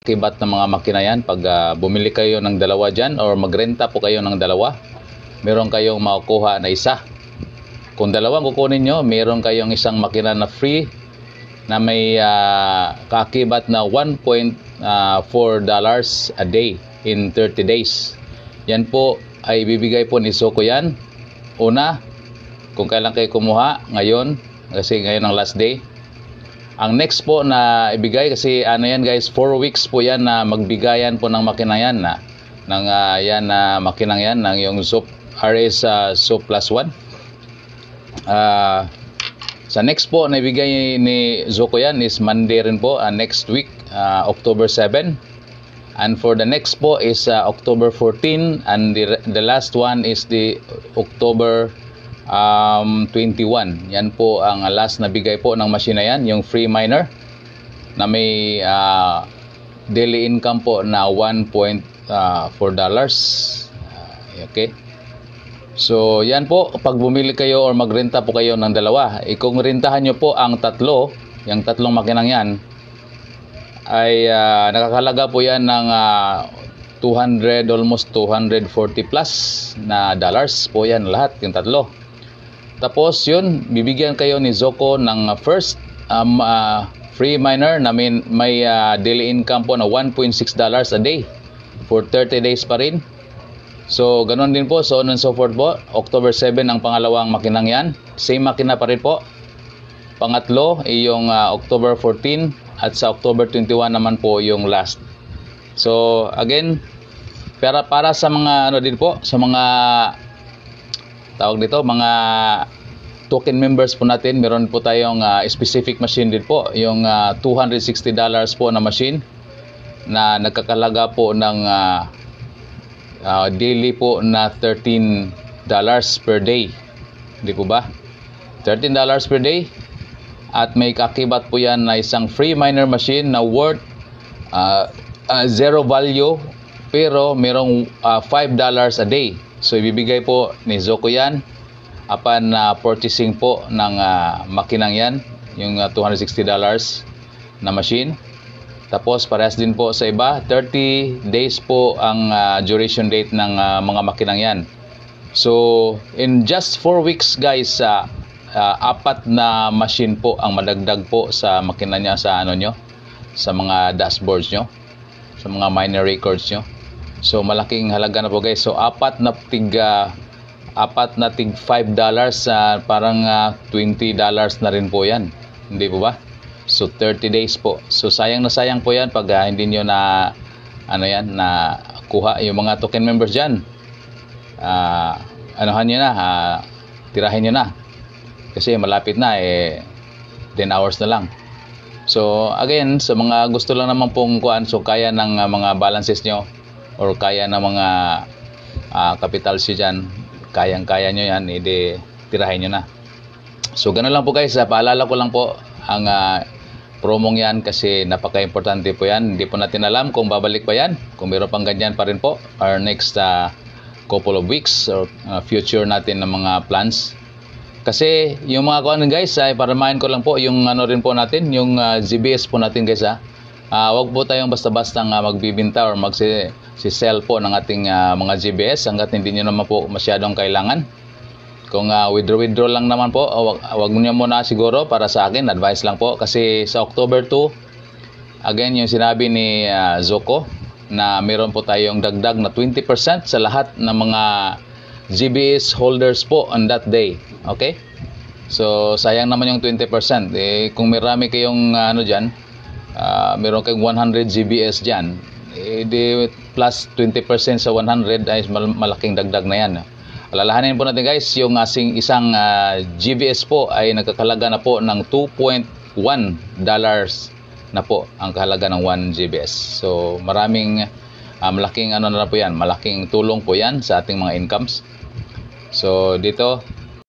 kibat ng mga makina yan. Pag bumili kayo ng dalawa dyan or magrenta po kayo ng dalawa, meron kayong makukuha na isa. Kung dalawang kukunin nyo, meron kayong isang makina na free na may kakibat na $1.4 a day in 30 days. Yan po ay bibigay po ni Zoco yan. Una, kung kailan kayo kumuha, ngayon, kasi ngayon ang last day. Ang next po na ibigay, kasi ano yan guys, 4 weeks po yan na magbigayan po ng makina yan na yan na makinang yan ng yung Zoop RS Zoop Plus 1. Sa next po na ibigay ni Zoco yan is Monday rin po, next week, October 7. And for the next po is October 14, and the last one is the October 21. Yan po ang last na bigay po ng machine na yan, yung free miner na may daily income po na $1.4. Okay. So yan po, pag bumili kayo or magrenta po kayo ng dalawa, kung rentahan nyo po ang tatlo, yung tatlong makinang yan, ay nakakalaga po yan ng 200, almost 240 plus na dollars po yan lahat, yung tatlo. Tapos yun, bibigyan kayo ni Zoco ng first free miner na may daily income po na $1.6 a day for 30 days pa rin. So ganoon din po, so on and so forth po. October 7 ang pangalawang makinang yan, same makina pa rin po. Pangatlo yung October 14, at sa October 21 naman po yung last. So again, para sa mga ano din po, sa mga tawag dito, mga token members po natin, meron po tayong specific machine din po, yung $260 po na machine na nagkakalaga po ng daily po na $13 per day. Hindi po ba? $13 per day. At may kakibat po yan na isang free miner machine na worth zero value, pero merong $5 a day. So ibibigay po ni Zoco yan upon purchasing po ng makinang yan, yung $260 na machine. Tapos parehas din po sa iba, 30 days po ang duration date ng mga makinang yan. So in just 4 weeks guys, 4 na machine po ang madagdag po sa makina niya, sa ano nyo, sa mga dashboards nyo, sa mga miner records nyo. So malaking halaga na po guys. So apat na tig $5, parang $20 na rin po yan, hindi po ba? So 30 days po. So sayang na sayang po yan pag hindi nyo na ano yan, na kuha yung mga token members dyan. Anuhan nyo na, tirahin nyo na, kasi malapit na, 10 hours na lang. So again, sa mga gusto lang naman pong kuhaan, so kaya ng mga balances nyo or kaya ng mga capital nyo dyan, kayang-kaya nyo yan, tirahin nyo na. So ganun lang po guys, paalala ko lang po ang promong yan, kasi napaka-importante po yan. Hindi po natin alam kung babalik pa yan, kung meron pang ganyan pa rin po our next couple of weeks or future natin ng mga plans. Kasi yung mga kuan guys, ay paramahin ko lang po yung ano rin po natin, yung GBS po natin guys. Wag po tayong basta-basta magbibinta or magsi-sell po ng ating mga GBS hangga't hindi nyo naman po masyadong kailangan. Kung withdraw lang naman po, wag nyo muna siguro. Para sa akin, advice lang po, kasi sa October 2, again yung sinabi ni Zoco na meron po tayong dagdag na 20% sa lahat ng mga GBS holders po on that day. Okay? So sayang naman yung 20%. Kung marami kayong ano dyan, meron kayong 100 GBS dyan, plus 20% sa 100 ay malaking dagdag na yan. Alalahanin po natin guys, yung isang GBS po ay nagkakalaga na po ng $2.1 na po ang kahalaga ng 1 GBS. So malaking ano na po yan, malaking tulong po yan sa ating mga incomes. So dito